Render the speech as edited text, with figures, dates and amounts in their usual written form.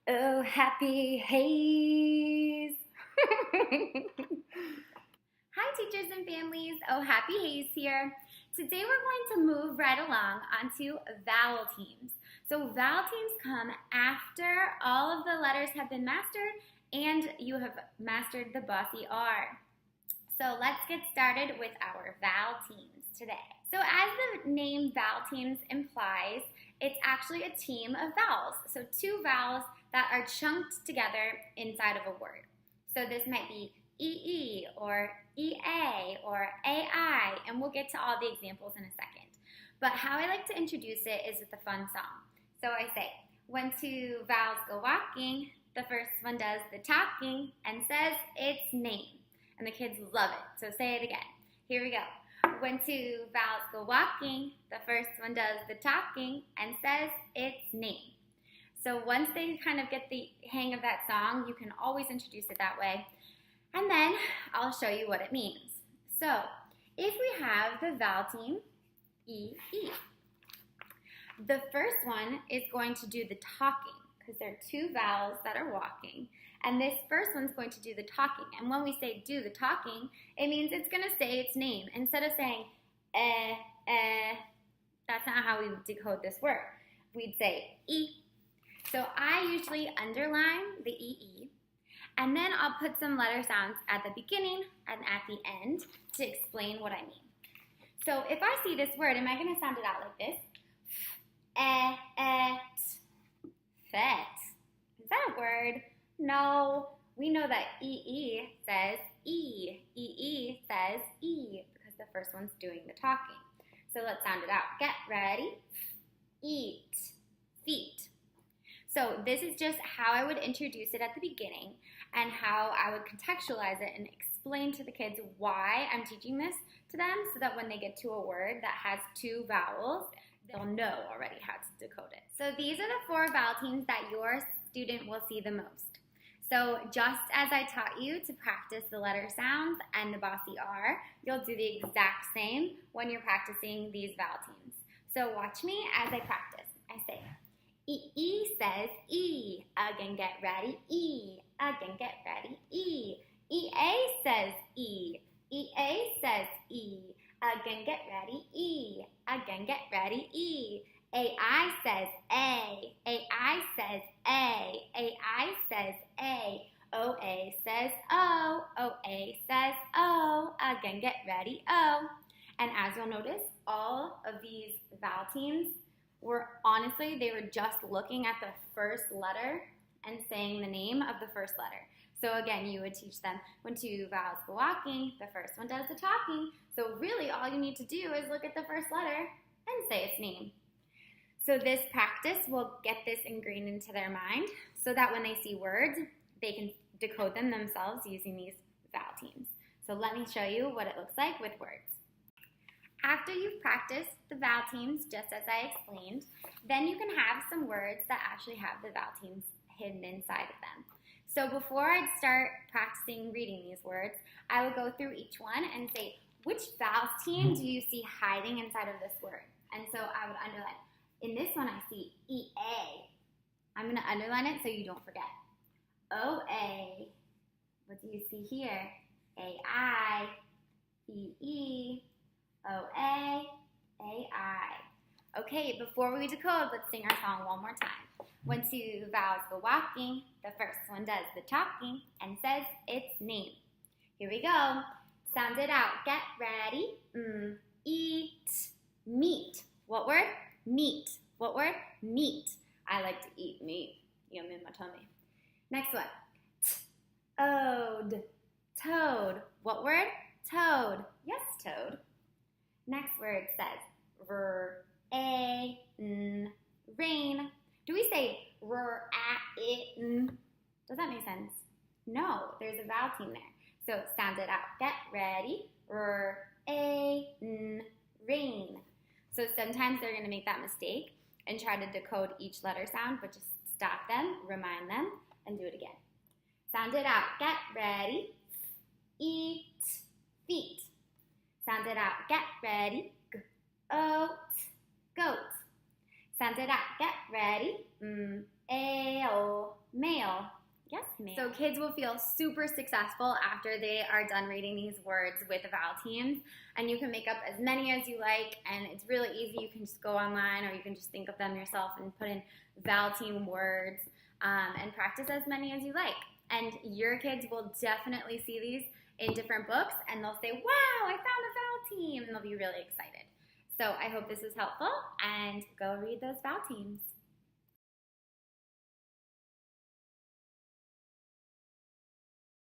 Oh, happy haze. Hi, teachers and families. Oh, happy haze here. Today we're going to move right along onto vowel teams. So vowel teams come after all of the letters have been mastered and you have mastered the bossy R. So let's get started with our vowel teams today. So as the name vowel teams implies, it's actually a team of vowels. So two vowels that are chunked together inside of a word. So this might be EE or EA or AI, and we'll get to all the examples in a second. But how I like to introduce it is with a fun song. So I say, when two vowels go walking, the first one does the talking and says its name. And the kids love it. So say it again. Here we go. When two vowels go walking, the first one does the talking and says its name. So once they kind of get the hang of that song, you can always introduce it that way. And then I'll show you what it means. So if we have the vowel team, E, E, the first one is going to do the talking because there are two vowels that are walking. And this first one's going to do the talking. And when we say do the talking, it means it's going to say its name. Instead of saying that's not how we would decode this word. We'd say E. So I usually underline the EE. And then I'll put some letter sounds at the beginning and at the end to explain what I mean. So if I see this word, am I going to sound it out like this? Fet. Is that a word? No, we know that EE says E. EE says E because the first one's doing the talking. So let's sound it out. Get ready. Eat. Feet. So this is just how I would introduce it at the beginning and how I would contextualize it and explain to the kids why I'm teaching this to them so that when they get to a word that has two vowels, they'll know already how to decode it. So these are the four vowel teams that your student will see the most. So just as I taught you to practice the letter sounds and the bossy R, you'll do the exact same when you're practicing these vowel teams. So watch me as I practice. I say, E says E. Again, get ready, E. Again, get ready, E. EA says E. EA says E. Again, get ready, E. Again, get ready, E. AI says A. AI says A. AI says A. OA says O. OA says O. Again, get ready, O. And as you'll notice, all of these vowel teams they were just looking at the first letter and saying the name of the first letter. So again, you would teach them when two vowels go walking, the first one does the talking. So really all you need to do is look at the first letter and say its name. So this practice will get this ingrained into their mind so that when they see words, they can decode them themselves using these vowel teams. So let me show you what it looks like with words. After you've practiced the vowel teams, just as I explained, then you can have some words that actually have the vowel teams hidden inside of them. So before I start practicing reading these words, I will go through each one and say, which vowel team do you see hiding inside of this word? And so I would underline. In this one, I see EA. I'm going to underline it so you don't forget. OA. What do you see here? AI. EE. OA, AI. Okay, before we decode, let's sing our song one more time. When two vowels go walking, the first one does the talking and says its name. Here we go. Sound it out. Get ready. Eat. Meat. What word? Meat. What word? Meat. I like to eat meat. Yum in my tummy. Next one. Toad. Toad. What word? Toad. Yes, toad. Next word says rain. Do we say Does that make sense? No, there's a vowel team there. So sound it out. Get ready. Rain. So sometimes they're going to make that mistake and try to decode each letter sound, but just stop them, remind them, and do it again. Sound it out. Get ready. Eat. Feet. Sound it out. Get ready. Goat. Goat. Sound it out. Get ready. Male. Yes, male. So kids will feel super successful after they are done reading these words with the vowel teams. And you can make up as many as you like, and it's really easy. You can just go online, or you can just think of them yourself and put in vowel team words and practice as many as you like. And your kids will definitely see these in different books, and they'll say, wow, I found a vowel team, and they'll be really excited. So I hope this was helpful, and go read those vowel teams.